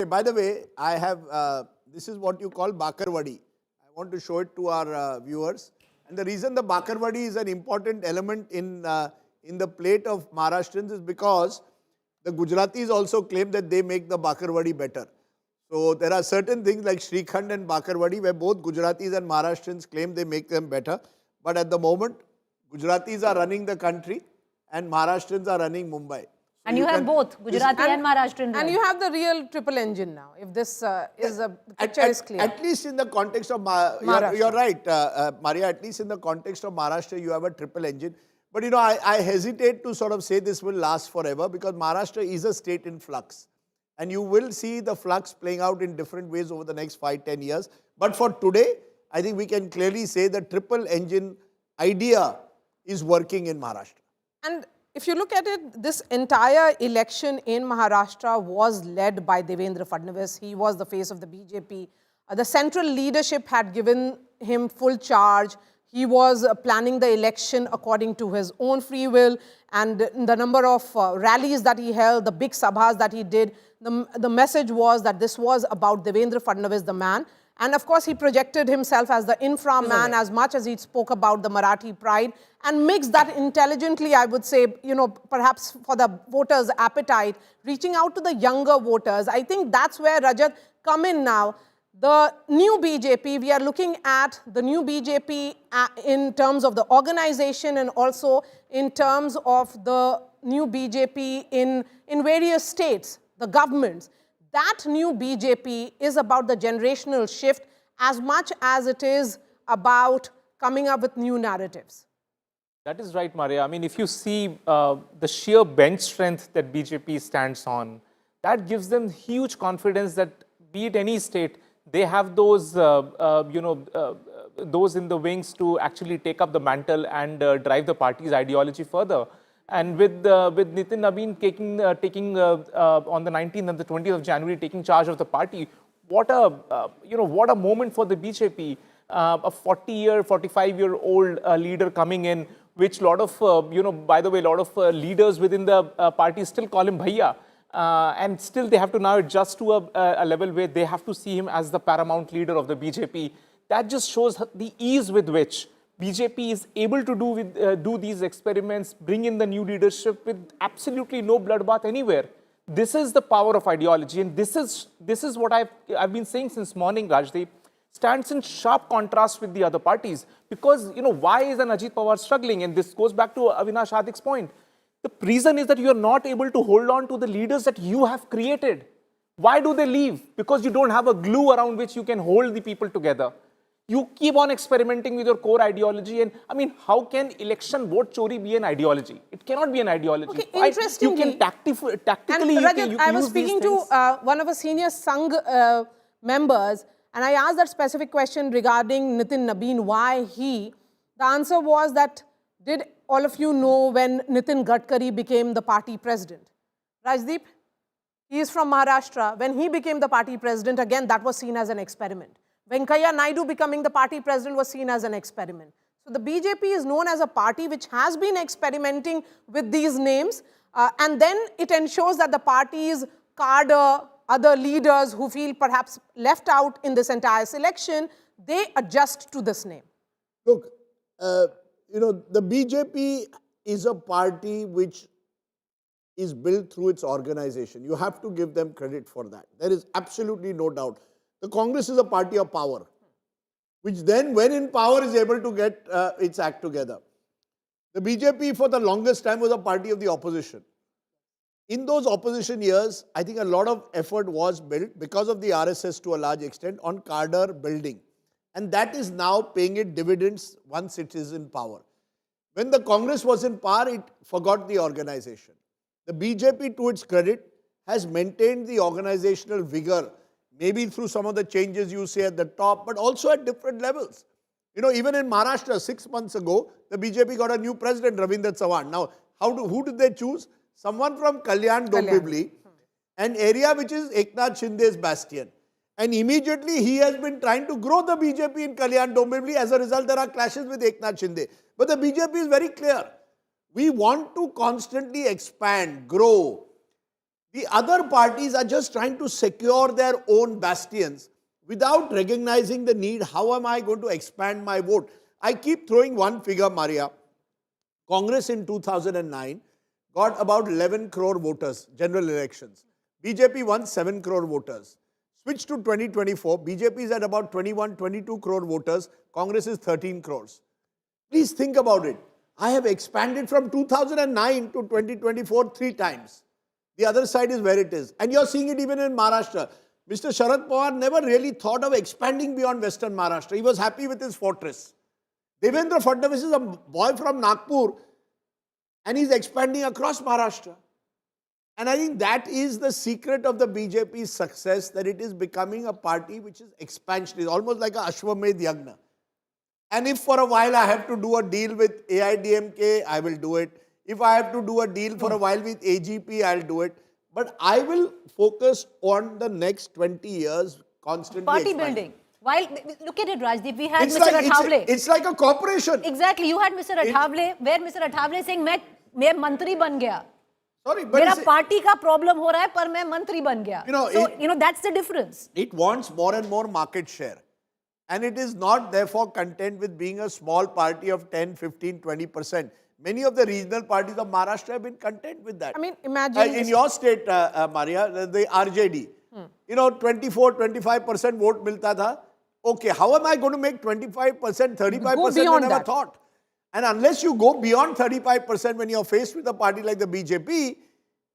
By the way, I have, this is what you call Bakarwadi. I want to show it to our viewers. And the reason the Bakarwadi is an important element in the plate of Maharashtrians is because the Gujaratis also claim that they make the Bakarwadi better. So there are certain things like Shrikhand and Bakarwadi where both Gujaratis and Maharashtrians claim they make them better. But at the moment, Gujaratis are running the country and Maharashtrians are running Mumbai. And you have both, Gujarati and Maharashtrian. And you have the real triple engine now, if this the picture is clear. At least in the context of you're right, Maria, at least in the context of Maharashtra, you have a triple engine. But you know, I hesitate to sort of say this will last forever because Maharashtra is a state in flux. And you will see the flux playing out in different ways over the next 5-10 years. But for today, I think we can clearly say the triple engine idea is working in Maharashtra. And if you look at it, this entire election in Maharashtra was led by Devendra Fadnavis. He was the face of the BJP. The central leadership had given him full charge. He was planning the election according to his own free will, and the number of rallies that he held, the big sabhas that he did, the message was that this was about Devendra Fadnavis, the man. And of course, he projected himself as the infra man as much as he spoke about the Marathi pride and mixed that intelligently, I would say, you know, perhaps for the voters' appetite, reaching out to the younger voters. I think that's where Rajat come in now. The new BJP, we are looking at the new BJP in terms of the organization and also in terms of the new BJP in various states, the governments. That new BJP is about the generational shift as much as it is about coming up with new narratives. That is right, Maria. I mean, if you see the sheer bench strength that BJP stands on, that gives them huge confidence that be it any state, they have those, those in the wings to actually take up the mantle and drive the party's ideology further. And with Nitin Naveen taking on the 19th and the 20th of January, taking charge of the party, what a moment for the BJP. A 40-year, 45-year-old leader coming in, which lot of, by the way, a lot of leaders within the party still call him Bhaiya. And still they have to now adjust to a level where they have to see him as the paramount leader of the BJP. That just shows the ease with which BJP is able to do these experiments, bring in the new leadership with absolutely no bloodbath anywhere. This is the power of ideology, and this is what I've been saying since morning, Rajdeep. Stands in sharp contrast with the other parties, because why is an Ajit Pawar struggling? And this goes back to Avinash Adik's point. The reason is that you are not able to hold on to the leaders that you have created. Why do they leave? Because you don't have a glue around which you can hold the people together. You keep on experimenting with your core ideology, and I mean, how can election vote chori be an ideology? It cannot be an ideology. Okay, interestingly, you can tactically. And Rajat, I was speaking to one of our senior Sangh members, and I asked that specific question regarding Nitin Naveen, why he. The answer was that, did all of you know when Nitin Gadkari became the party president? Rajdeep, he is from Maharashtra. When he became the party president, again, that was seen as an experiment. Venkaiah Naidu becoming the party president was seen as an experiment. So the BJP is known as a party which has been experimenting with these names, and then it ensures that the party's cadre, other leaders who feel perhaps left out in this entire selection, they adjust to this name. Look, the BJP is a party which is built through its organization. You have to give them credit for that. There is absolutely no doubt. The Congress is a party of power, which then, when in power, is able to get its act together. The BJP, for the longest time, was a party of the opposition. In those opposition years, I think a lot of effort was built because of the RSS to a large extent on cadre building. And that is now paying it dividends once it is in power. When the Congress was in power, it forgot the organization. The BJP, to its credit, has maintained the organizational vigor, maybe through some of the changes you say at the top, but also at different levels. Even in Maharashtra, 6 months ago, the BJP got a new president, Ravindra Chavan. Now, who did they choose? Someone from Kalyan Dombivli, an area which is Eknath Shinde's bastion. And immediately he has been trying to grow the BJP in Kalyan Dombivli. As a result, there are clashes with Eknath Shinde. But the BJP is very clear. We want to constantly expand, grow. The other parties are just trying to secure their own bastions without recognizing the need. How am I going to expand my vote? I keep throwing one figure, Maria. Congress in 2009 got about 11 crore voters, general elections. BJP won 7 crore voters. Switch to 2024, BJP is at about 21, 22 crore voters. Congress is 13 crores. Please think about it. I have expanded from 2009 to 2024 3 times. The other side is where it is. And you're seeing it even in Maharashtra. Mr. Sharad Pawar never really thought of expanding beyond Western Maharashtra. He was happy with his fortress. Devendra Fadnavis is a boy from Nagpur and he's expanding across Maharashtra. And I think that is the secret of the BJP's success, that it is becoming a party which is expansionist, almost like a Ashwamedh Yajna. And if for a while I have to do a deal with AIDMK, I will do it. If I have to do a deal for a while with AGP, I'll do it. But I will focus on the next 20 years constantly Party expanding. building. While, look at it, Rajdeep, we had It's Mr. like, Athawale. it's like a corporation. Exactly, you had Mr. Athawale, where Mr. Athawale saying, मैं मंत्री बन गया. Sorry, but मेरा party का problem हो रहा है पर मैं मंत्री बन गया. So, that's the difference. It wants more and more market share. And it is not therefore content with being a small party of 10, 15, 20%. Many of the regional parties of Maharashtra have been content with that. I mean, imagine... in your state, Maria, the RJD, 24, 25% vote milta tha. Okay, how am I going to make 25%, 35%? I never thought. And unless you go beyond 35% when you're faced with a party like the BJP,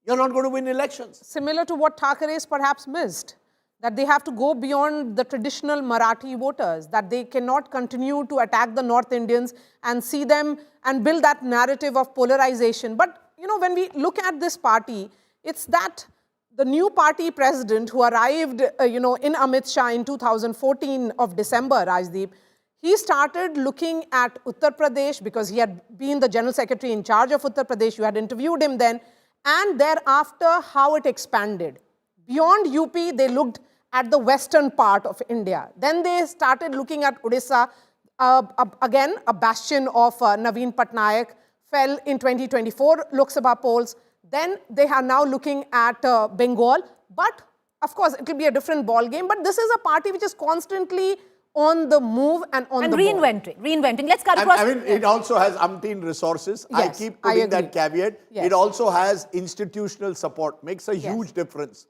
you're not going to win elections. Similar to what Thackeray's perhaps missed, that they have to go beyond the traditional Marathi voters, that they cannot continue to attack the North Indians and see them and build that narrative of polarization. But, when we look at this party, it's that the new party president who arrived, in Amit Shah in 2014 of December, Rajdeep, he started looking at Uttar Pradesh because he had been the general secretary in charge of Uttar Pradesh. You had interviewed him then. And thereafter, how it expanded. Beyond UP, they looked at the western part of India. Then they started looking at Odisha, again, a bastion of Naveen Patnaik, fell in 2024 Lok Sabha polls. Then they are now looking at Bengal. But, of course, it will be a different ball game. But this is a party which is constantly on the move and on the reinventing. Let's cut across. I mean, it also has umpteen resources. Yes, I keep putting that caveat. Yes. It also has institutional support. Makes a huge difference.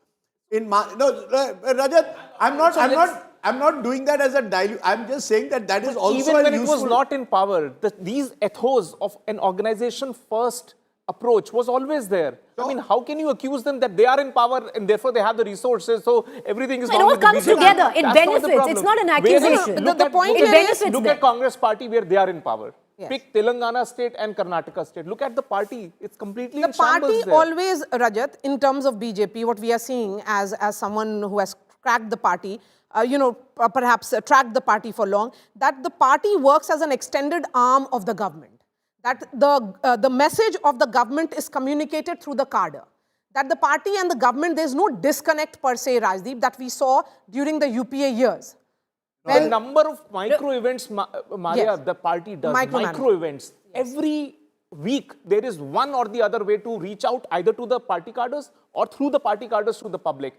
Rajat, I'm not doing that as a dilute. I'm just saying that is also even when useful. it was not in power, these ethos of an organization first approach was always there. I mean, how can you accuse them that they are in power and therefore they have the resources, so everything is wrong with the BJP? It all comes together. It That's benefits. It's not an accusation. The point it here benefits is, look at Congress party where they are in power. Yes. Pick Telangana state and Karnataka state. Look at the party. It's completely the in shambles party there. always, Rajat, in terms of BJP, what we are seeing as someone who has cracked the party, perhaps tracked the party for long, that the party works as an extended arm of the government. That the message of the government is communicated through the cadre. That the party and the government, there's no disconnect per se, Rajdeep, that we saw during the UPA years. The number of micro events, Maria, the party does. Micro events. Yes. Every week, there is one or the other way to reach out either to the party cadres or through the party cadres to the public.